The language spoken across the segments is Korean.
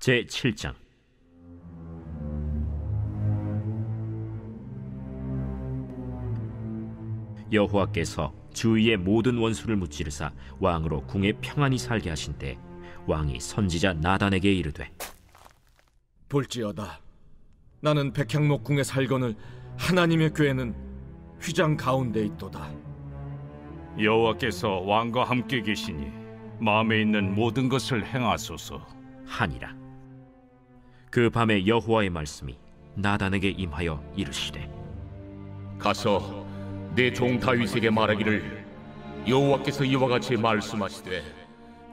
제7장. 여호와께서 주위의 모든 원수를 무찌르사 왕으로 궁에 평안히 살게 하신 때 왕이 선지자 나단에게 이르되, 볼지어다, 나는 백향목 궁에 살거늘 하나님의 궤는 휘장 가운데 있도다. 여호와께서 왕과 함께 계시니 마음에 있는 모든 것을 행하소서 하니라. 그 밤에 여호와의 말씀이 나단에게 임하여 이르시되, 가서 내 종 다윗에게 말하기를, 여호와께서 이와 같이 말씀하시되,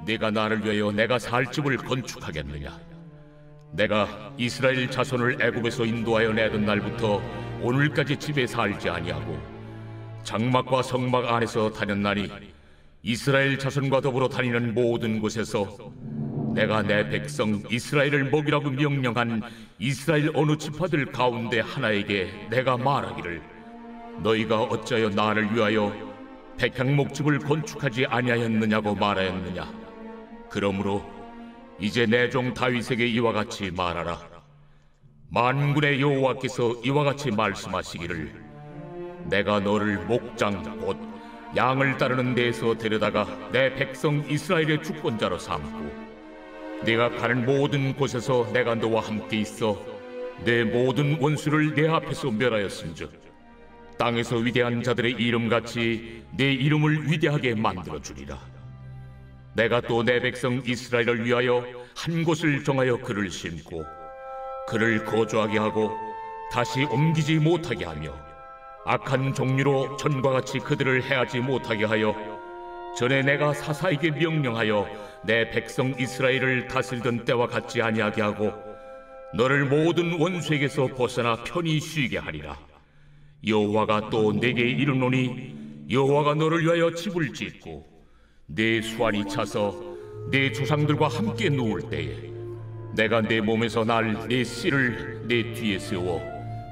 네가 나를 위하여 내가 살 집을 건축하겠느냐? 내가 이스라엘 자손을 애굽에서 인도하여 내던 날부터 오늘까지 집에 살지 아니하고 장막과 성막 안에서 다녔나니, 이스라엘 자손과 더불어 다니는 모든 곳에서 내가 내 백성 이스라엘을 먹이라고 명령한 이스라엘 어느 지파들 가운데 하나에게 내가 말하기를, 너희가 어찌하여 나를 위하여 백향목집을 건축하지 아니하였느냐고 말하였느냐? 그러므로 이제 내 종 다윗에게 이와 같이 말하라. 만군의 여호와께서 이와 같이 말씀하시기를, 내가 너를 목장 곧 양을 따르는 데에서 데려다가 내 백성 이스라엘의 주권자로 삼고, 네가 가는 모든 곳에서 내가 너와 함께 있어 내 모든 원수를 내 앞에서 멸하였은즉 땅에서 위대한 자들의 이름같이 내 이름을 위대하게 만들어주리라. 내가 또 내 백성 이스라엘을 위하여 한 곳을 정하여 그를 심고 그를 거주하게 하고 다시 옮기지 못하게 하며, 악한 종류로 전과 같이 그들을 해하지 못하게 하여 전에 내가 사사에게 명령하여 내 백성 이스라엘을 다스리던 때와 같지 아니하게 하고 너를 모든 원수에게서 벗어나 편히 쉬게 하리라. 여호와가 또 내게 이르노니, 여호와가 너를 위하여 집을 짓고 내 수완이 차서 내 조상들과 함께 누울 때에 내가 내 몸에서 날 내 씨를 내 뒤에 세워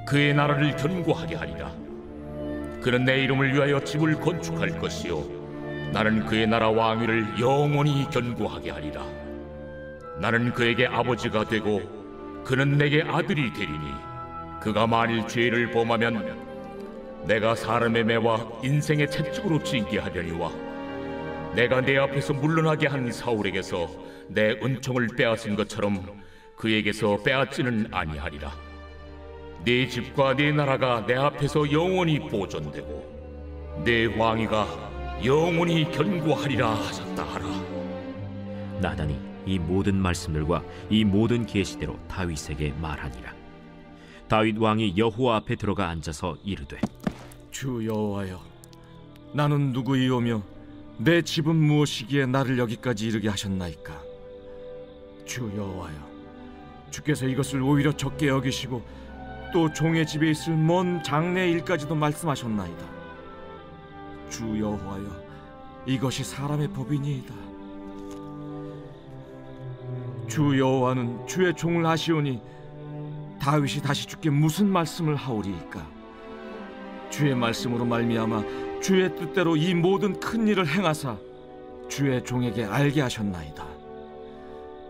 그의 나라를 견고하게 하리라. 그는 내 이름을 위하여 집을 건축할 것이요 나는 그의 나라 왕위를 영원히 견고하게 하리라. 나는 그에게 아버지가 되고 그는 내게 아들이 되리니, 그가 만일 죄를 범하면 내가 사람의 매와 인생의 채찍으로 징계하려니와, 내가 내 앞에서 물러나게 한 사울에게서 내 은총을 빼앗은 것처럼 그에게서 빼앗지는 아니하리라. 내 집과 내 나라가 내 앞에서 영원히 보존되고 내 왕위가 영원히 견고하리라 하셨다 하라. 나단이 이 모든 말씀들과 이 모든 계시대로 다윗에게 말하니라. 다윗 왕이 여호와 앞에 들어가 앉아서 이르되, 주 여호와여, 나는 누구이오며 내 집은 무엇이기에 나를 여기까지 이르게 하셨나이까? 주 여호와여, 주께서 이것을 오히려 적게 여기시고 또 종의 집에 있을 먼 장래 일까지도 말씀하셨나이다. 주 여호와여, 이것이 사람의 법이니이다. 주 여호와는 주의 종을 아시오니 다윗이 다시 주께 무슨 말씀을 하오리이까? 주의 말씀으로 말미암아 주의 뜻대로 이 모든 큰 일을 행하사 주의 종에게 알게 하셨나이다.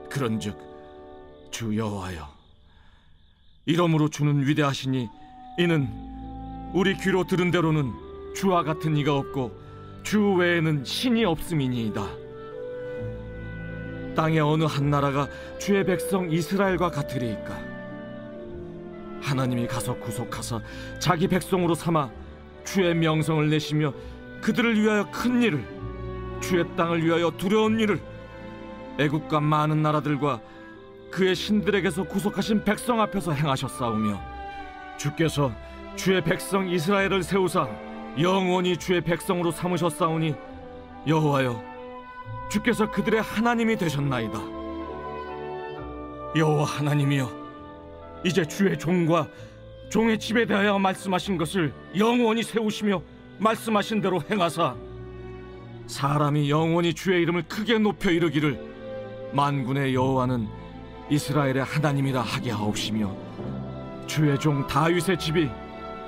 그런즉 주 여호와여, 이러므로 주는 위대하시니 이는 우리 귀로 들은 대로는 주와 같은 이가 없고 주 외에는 신이 없음이니이다. 땅의 어느 한 나라가 주의 백성 이스라엘과 같으리이까? 하나님이 가서 구속하사 자기 백성으로 삼아 주의 명성을 내시며 그들을 위하여 큰 일을, 주의 땅을 위하여 두려운 일을 애국과 많은 나라들과 그의 신들에게서 구속하신 백성 앞에서 행하셨사오며, 주께서 주의 백성 이스라엘을 세우사 영원히 주의 백성으로 삼으셨사오니 여호와여, 주께서 그들의 하나님이 되셨나이다. 여호와 하나님이여, 이제 주의 종과 종의 집에 대하여 말씀하신 것을 영원히 세우시며 말씀하신 대로 행하사 사람이 영원히 주의 이름을 크게 높여 이르기를, 만군의 여호와는 이스라엘의 하나님이라 하게 하옵시며 주의 종 다윗의 집이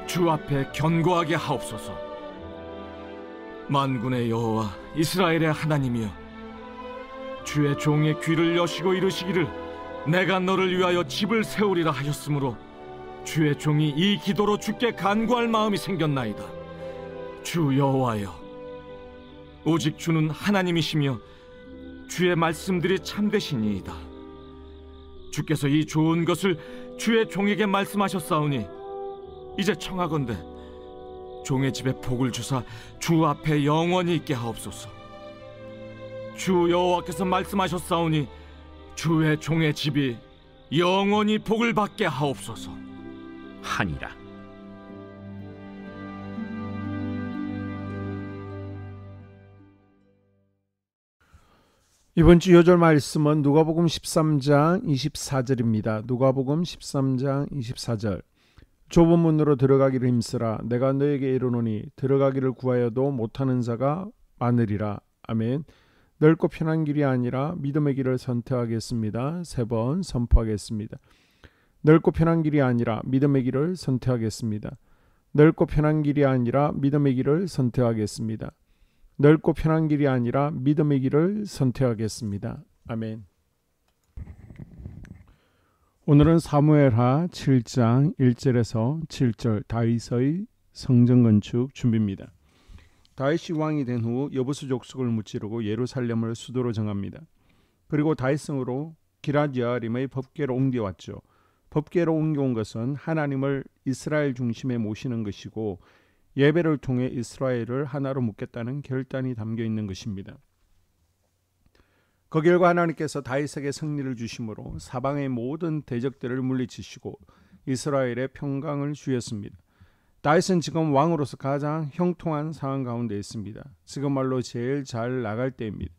주 앞에 견고하게 하옵소서. 만군의 여호와 이스라엘의 하나님이여, 주의 종의 귀를 여시고 이르시기를, 내가 너를 위하여 집을 세우리라 하였으므로 주의 종이 이 기도로 주께 간구할 마음이 생겼나이다. 주 여호와여, 오직 주는 하나님이시며 주의 말씀들이 참되시니이다. 주께서 이 좋은 것을 주의 종에게 말씀하셨사오니 이제 청하건대 종의 집에 복을 주사 주 앞에 영원히 있게 하옵소서. 주 여호와께서 말씀하셨사오니 주의 종의 집이 영원히 복을 받게 하옵소서 하니라. 이번 주 요절 말씀은 누가복음 13장 24절입니다. 누가복음 13장 24절. 좁은 문으로 들어가기를 힘쓰라. 내가 너에게 이르노니 들어가기를 구하여도 못하는 자가 많으리라. 아멘. 넓고 편한 길이 아니라 믿음의 길을 선택하겠습니다. 3번 선포하겠습니다. 넓고 편한 길이 아니라 믿음의 길을 선택하겠습니다. 넓고 편한 길이 아니라 믿음의 길을 선택하겠습니다. 넓고 편한 길이 아니라 믿음의 길을 선택하겠습니다. 아멘. 오늘은 사무엘하 7장 1절에서 7절 다윗의 성전 건축 준비입니다. 다윗이 왕이 된 후 여부수 족속을 무찌르고 예루살렘을 수도로 정합니다. 그리고 다윗성으로 기럇여아림의 법궤로 옮겨왔죠. 법궤로 옮겨온 것은 하나님을 이스라엘 중심에 모시는 것이고 예배를 통해 이스라엘을 하나로 묶겠다는 결단이 담겨 있는 것입니다. 그 결과 하나님께서 다윗에게 승리를 주심으로 사방의 모든 대적들을 물리치시고 이스라엘의 평강을 주셨습니다. 다윗은 지금 왕으로서 가장 형통한 상황 가운데 있습니다. 지금 말로 제일 잘 나갈 때입니다.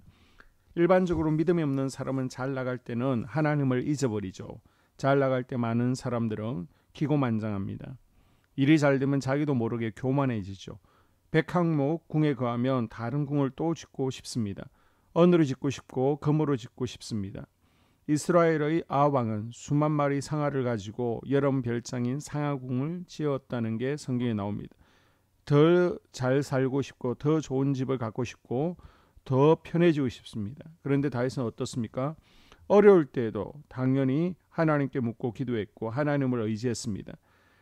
일반적으로 믿음이 없는 사람은 잘 나갈 때는 하나님을 잊어버리죠. 잘 나갈 때 많은 사람들은 기고만장합니다. 일이 잘 되면 자기도 모르게 교만해지죠. 백항목 궁에 거하면 다른 궁을 또 짓고 싶습니다. 언으로 짓고 싶고 금으로 짓고 싶습니다. 이스라엘의 아왕은 수만 마리 상아를 가지고 여름 별장인 상아궁을 지었다는 게 성경에 나옵니다. 더 잘 살고 싶고 더 좋은 집을 갖고 싶고 더 편해지고 싶습니다. 그런데 다윗은 어떻습니까? 어려울 때에도 당연히 하나님께 묻고 기도했고 하나님을 의지했습니다.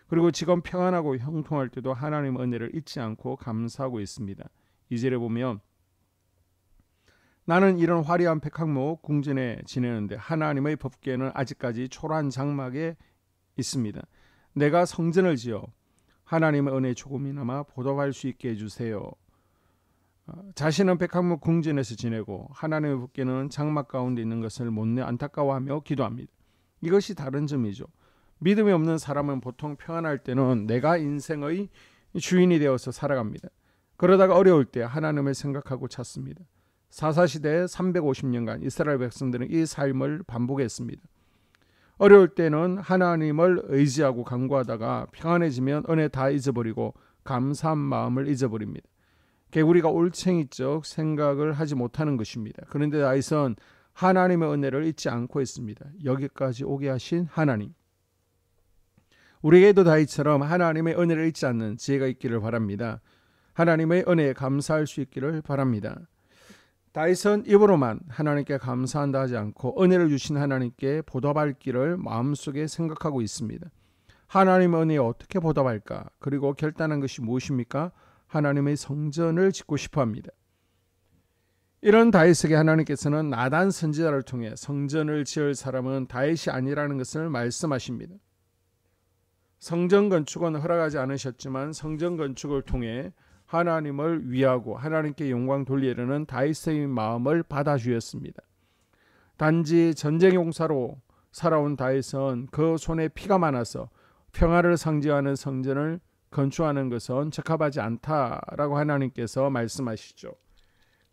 그리고 지금 평안하고 형통할 때도 하나님의 은혜를 잊지 않고 감사하고 있습니다. 2절에 보면 나는 이런 화려한 백항목 궁전에 지내는데 하나님의 법궤는 아직까지 초라한 장막에 있습니다. 내가 성전을 지어 하나님의 은혜 조금이나마 보답할 수 있게 해주세요. 자신은 백항목 궁전에서 지내고 하나님의 법궤는 장막 가운데 있는 것을 못내 안타까워하며 기도합니다. 이것이 다른 점이죠. 믿음이 없는 사람은 보통 평안할 때는 내가 인생의 주인이 되어서 살아갑니다. 그러다가 어려울 때 하나님을 생각하고 찾습니다. 사사시대 350년간 이스라엘 백성들은 이 삶을 반복했습니다. 어려울 때는 하나님을 의지하고 간구하다가 평안해지면 은혜 다 잊어버리고 감사한 마음을 잊어버립니다. 개구리가 올챙이적 생각을 하지 못하는 것입니다. 그런데 다윗은 하나님의 은혜를 잊지 않고 있습니다. 여기까지 오게 하신 하나님. 우리에게도 다윗처럼 하나님의 은혜를 잊지 않는 지혜가 있기를 바랍니다. 하나님의 은혜에 감사할 수 있기를 바랍니다. 다윗은 입으로만 하나님께 감사한다 하지 않고 은혜를 주신 하나님께 보답할 길을 마음속에 생각하고 있습니다. 하나님의 은혜에 어떻게 보답할까? 그리고 결단한 것이 무엇입니까? 하나님의 성전을 짓고 싶어합니다. 이런 다윗에게 하나님께서는 나단 선지자를 통해 성전을 지을 사람은 다윗이 아니라는 것을 말씀하십니다. 성전 건축은 허락하지 않으셨지만 성전 건축을 통해 하나님을 위하고 하나님께 영광 돌리려는 다윗의 마음을 받아주었습니다. 단지 전쟁 용사로 살아온 다윗은 그 손에 피가 많아서 평화를 상징하는 성전을 건축하는 것은 적합하지 않다라고 하나님께서 말씀하시죠.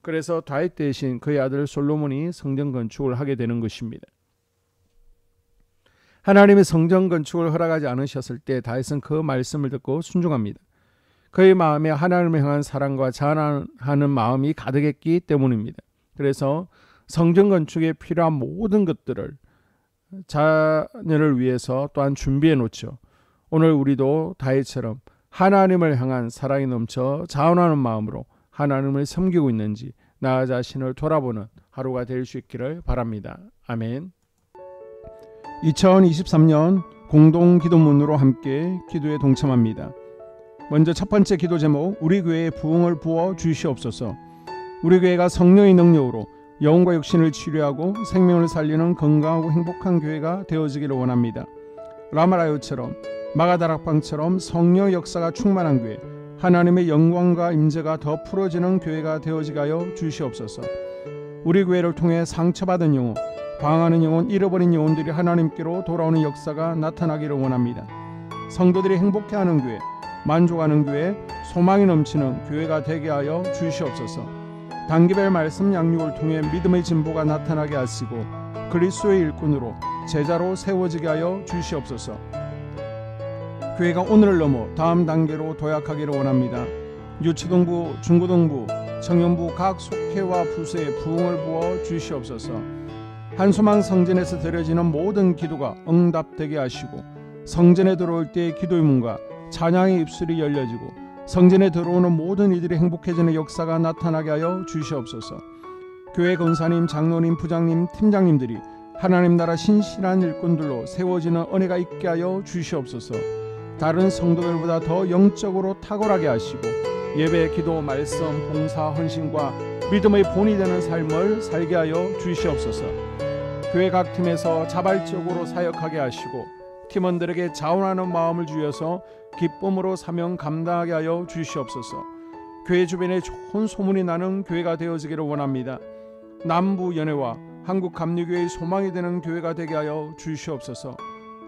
그래서 다윗 대신 그의 아들 솔로몬이 성전 건축을 하게 되는 것입니다. 하나님의 성전 건축을 허락하지 않으셨을 때 다윗은 그 말씀을 듣고 순종합니다. 그의 마음에 하나님을 향한 사랑과 자원하는 마음이 가득했기 때문입니다. 그래서 성전 건축에 필요한 모든 것들을 자녀를 위해서 또한 준비해 놓죠. 오늘 우리도 다윗처럼 하나님을 향한 사랑이 넘쳐 자원하는 마음으로 하나님을 섬기고 있는지 나 자신을 돌아보는 하루가 될 수 있기를 바랍니다. 아멘. 2023년 공동 기도문으로 함께 기도에 동참합니다. 먼저 첫 번째 기도 제목, 우리 교회에 부흥을 부어 주시옵소서. 우리 교회가 성령의 능력으로 영혼과 육신을 치료하고 생명을 살리는 건강하고 행복한 교회가 되어지기를 원합니다. 라마라요처럼 마가다락방처럼 성령 역사가 충만한 교회, 하나님의 영광과 임재가 더 풀어지는 교회가 되어지게 하여 주시옵소서. 우리 교회를 통해 상처받은 영혼, 방황하는 영혼, 잃어버린 영혼들이 하나님께로 돌아오는 역사가 나타나기를 원합니다. 성도들이 행복해하는 교회, 만족하는 교회, 소망이 넘치는 교회가 되게 하여 주시옵소서. 단기별 말씀 양육을 통해 믿음의 진보가 나타나게 하시고 그리스도의 일꾼으로 제자로 세워지게 하여 주시옵소서. 교회가 오늘을 넘어 다음 단계로 도약하기를 원합니다. 유초등부, 중고등부, 청년부 각 속회와 부서에 부흥을 부어 주시옵소서. 한소망 성전에서 드려지는 모든 기도가 응답되게 하시고 성전에 들어올 때의 기도의 문과 찬양의 입술이 열려지고 성전에 들어오는 모든 이들이 행복해지는 역사가 나타나게 하여 주시옵소서. 교회 권사님, 장로님, 부장님, 팀장님들이 하나님 나라 신실한 일꾼들로 세워지는 은혜가 있게 하여 주시옵소서. 다른 성도들보다 더 영적으로 탁월하게 하시고 예배, 기도, 말씀, 봉사, 헌신과 믿음의 본이 되는 삶을 살게 하여 주시옵소서. 교회 각 팀에서 자발적으로 사역하게 하시고 팀원들에게 자원하는 마음을 주셔서 기쁨으로 사명 감당하게 하여 주시옵소서. 교회 주변에 좋은 소문이 나는 교회가 되어지기를 원합니다. 남부 연회와 한국 감리교회의 소망이 되는 교회가 되게 하여 주시옵소서.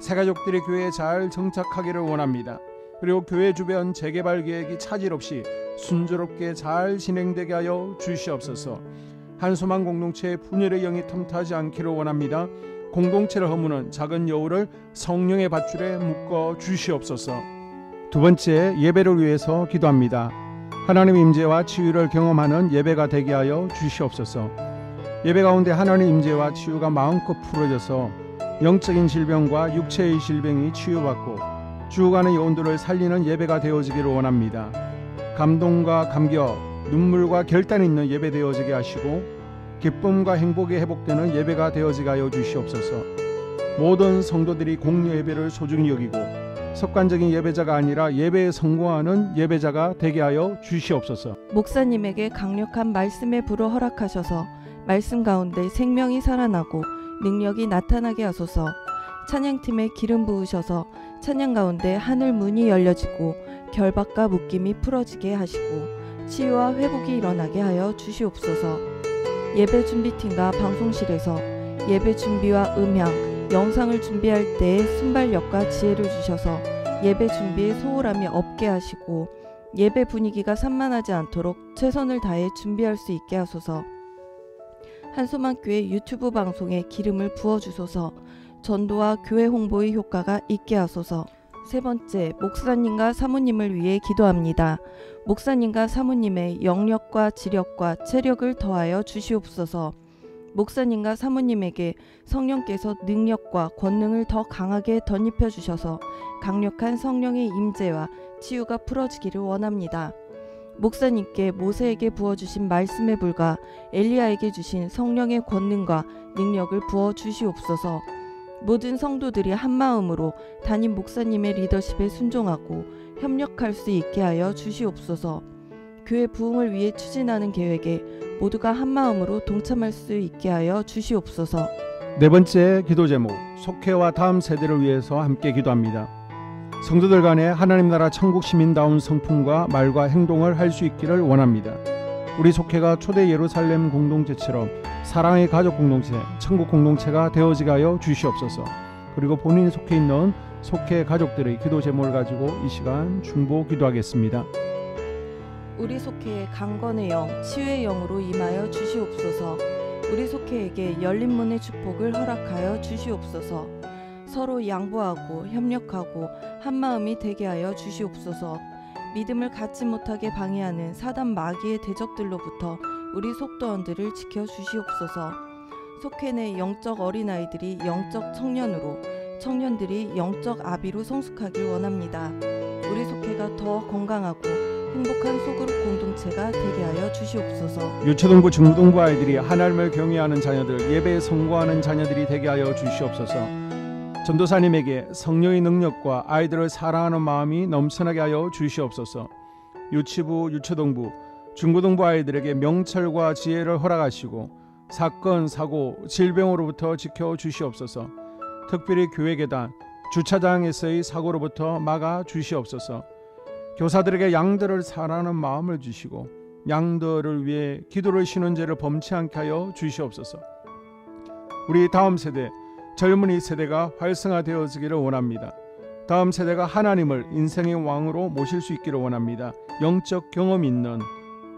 새가족들이 교회에 잘 정착하기를 원합니다. 그리고 교회 주변 재개발 계획이 차질 없이 순조롭게 잘 진행되게 하여 주시옵소서. 한소망 공동체의 분열의 영이 틈타지 않기를 원합니다. 공동체를 허무는 작은 여우를 성령의 밧줄에 묶어 주시옵소서. 두 번째, 예배를 위해서 기도합니다. 하나님의 임재와 치유를 경험하는 예배가 되게 하여 주시옵소서. 예배 가운데 하나님의 임재와 치유가 마음껏 풀어져서 영적인 질병과 육체의 질병이 치유받고 죽어가는 영혼들을 살리는 예배가 되어지기를 원합니다. 감동과 감격, 눈물과 결단이 있는 예배 되어지게 하시고 기쁨과 행복이 회복되는 예배가 되어지게 하여 주시옵소서. 모든 성도들이 공유 예배를 소중히 여기고 습관적인 예배자가 아니라 예배에 성공하는 예배자가 되게 하여 주시옵소서. 목사님에게 강력한 말씀의 불을 허락하셔서 말씀 가운데 생명이 살아나고 능력이 나타나게 하소서. 찬양팀에 기름 부으셔서 찬양 가운데 하늘 문이 열려지고 결박과 묶임이 풀어지게 하시고 치유와 회복이 일어나게 하여 주시옵소서. 예배 준비팀과 방송실에서 예배 준비와 음향, 영상을 준비할 때의 순발력과 지혜를 주셔서 예배 준비에 소홀함이 없게 하시고 예배 분위기가 산만하지 않도록 최선을 다해 준비할 수 있게 하소서. 한소망교회 유튜브 방송에 기름을 부어주소서. 전도와 교회 홍보의 효과가 있게 하소서. 세 번째, 목사님과 사모님을 위해 기도합니다. 목사님과 사모님의 영력과 지력과 체력을 더하여 주시옵소서. 목사님과 사모님에게 성령께서 능력과 권능을 더 강하게 덧입혀 주셔서 강력한 성령의 임재와 치유가 풀어지기를 원합니다. 목사님께 모세에게 부어주신 말씀의 불과 엘리야에게 주신 성령의 권능과 능력을 부어 주시옵소서. 모든 성도들이 한마음으로 담임 목사님의 리더십에 순종하고 협력할 수 있게 하여 주시옵소서. 교회 부흥을 위해 추진하는 계획에 모두가 한마음으로 동참할 수 있게 하여 주시옵소서. 네 번째 기도 제목, 속회와 다음 세대를 위해서 함께 기도합니다. 성도들 간에 하나님 나라 천국 시민다운 성품과 말과 행동을 할 수 있기를 원합니다. 우리 속회가 초대 예루살렘 공동체처럼 사랑의 가족 공동체, 천국 공동체가 되어지게 하여 주시옵소서. 그리고 본인이 속해 있는 속회 가족들의 기도 제목을 가지고 이 시간 중보 기도하겠습니다. 우리 속회에 강건의 영, 치유의 영으로 임하여 주시옵소서. 우리 속회에게 열린 문의 축복을 허락하여 주시옵소서. 서로 양보하고 협력하고 한마음이 되게 하여 주시옵소서. 믿음을 갖지 못하게 방해하는 사단 마귀의 대적들로부터 우리 속도원들을 지켜주시옵소서. 속회 내 영적 어린아이들이 영적 청년으로, 청년들이 영적 아비로 성숙하길 원합니다. 우리 속회가 더 건강하고 행복한 소그룹 공동체가 되게 하여 주시옵소서. 유초등부, 중고등부 아이들이 하나님을 경외하는 자녀들, 예배에 성공하는 자녀들이 되게 하여 주시옵소서. 전도사님에게 성령의 능력과 아이들을 사랑하는 마음이 넘쳐나게 하여 주시옵소서. 유치부, 유초등부, 중고등부 아이들에게 명철과 지혜를 허락하시고 사건, 사고, 질병으로부터 지켜 주시옵소서. 특별히 교회 계단, 주차장에서의 사고로부터 막아 주시옵소서. 교사들에게 양들을 사랑하는 마음을 주시고 양들을 위해 기도를 쉬는 죄를 범치 않게 하여 주시옵소서. 우리 다음 세대, 젊은이 세대가 활성화되어지기를 원합니다. 다음 세대가 하나님을 인생의 왕으로 모실 수 있기를 원합니다. 영적 경험이 있는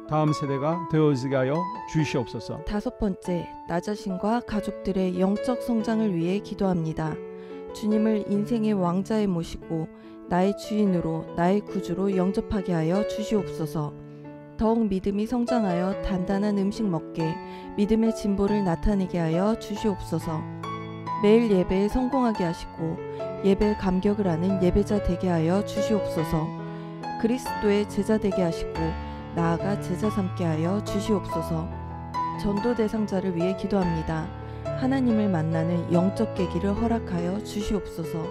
다음 세대가 되어지게 하여 주시옵소서. 5번째, 나 자신과 가족들의 영적 성장을 위해 기도합니다. 주님을 인생의 왕자에 모시고 나의 주인으로, 나의 구주로 영접하게 하여 주시옵소서. 더욱 믿음이 성장하여 단단한 음식 먹게, 믿음의 진보를 나타내게 하여 주시옵소서. 매일 예배에 성공하게 하시고 예배에 감격을 하는 예배자 되게 하여 주시옵소서. 그리스도의 제자 되게 하시고 나아가 제자 삼게 하여 주시옵소서. 전도 대상자를 위해 기도합니다. 하나님을 만나는 영적 계기를 허락하여 주시옵소서.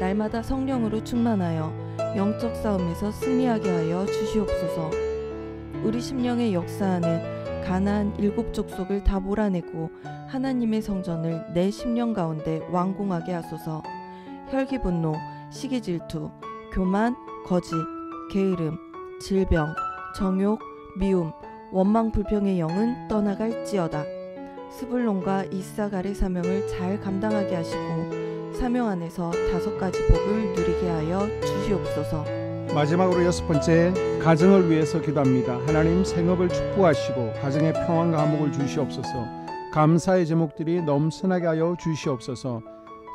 날마다 성령으로 충만하여 영적 싸움에서 승리하게 하여 주시옵소서. 우리 심령에 역사하는 가나안 7 족속을 다 몰아내고 하나님의 성전을 내 심령 가운데 완공하게 하소서. 혈기 분노, 시기 질투, 교만, 거짓, 게으름, 질병, 정욕, 미움, 원망 불평의 영은 떠나갈지어다. 스불론과 이사갈의 사명을 잘 감당하게 하시고 사명 안에서 5가지 복을 누리게 하여 주시옵소서. 마지막으로 6번째, 가정을 위해서 기도합니다. 하나님 생업을 축복하시고 가정에 평안과 화목을 주시옵소서. 감사의 제목들이 넘쳐나게 하여 주시옵소서.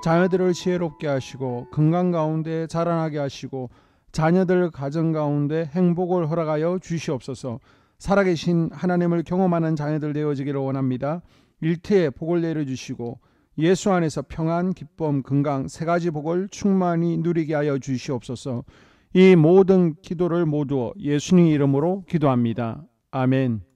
자녀들을 지혜롭게 하시고 건강 가운데 자라나게 하시고 자녀들 가정 가운데 행복을 허락하여 주시옵소서. 살아계신 하나님을 경험하는 자녀들 되어지기를 원합니다. 일터에 복을 내려주시고 예수 안에서 평안, 기쁨, 건강 3가지 복을 충만히 누리게 하여 주시옵소서. 이 모든 기도를 모두 예수님 이름으로 기도합니다. 아멘.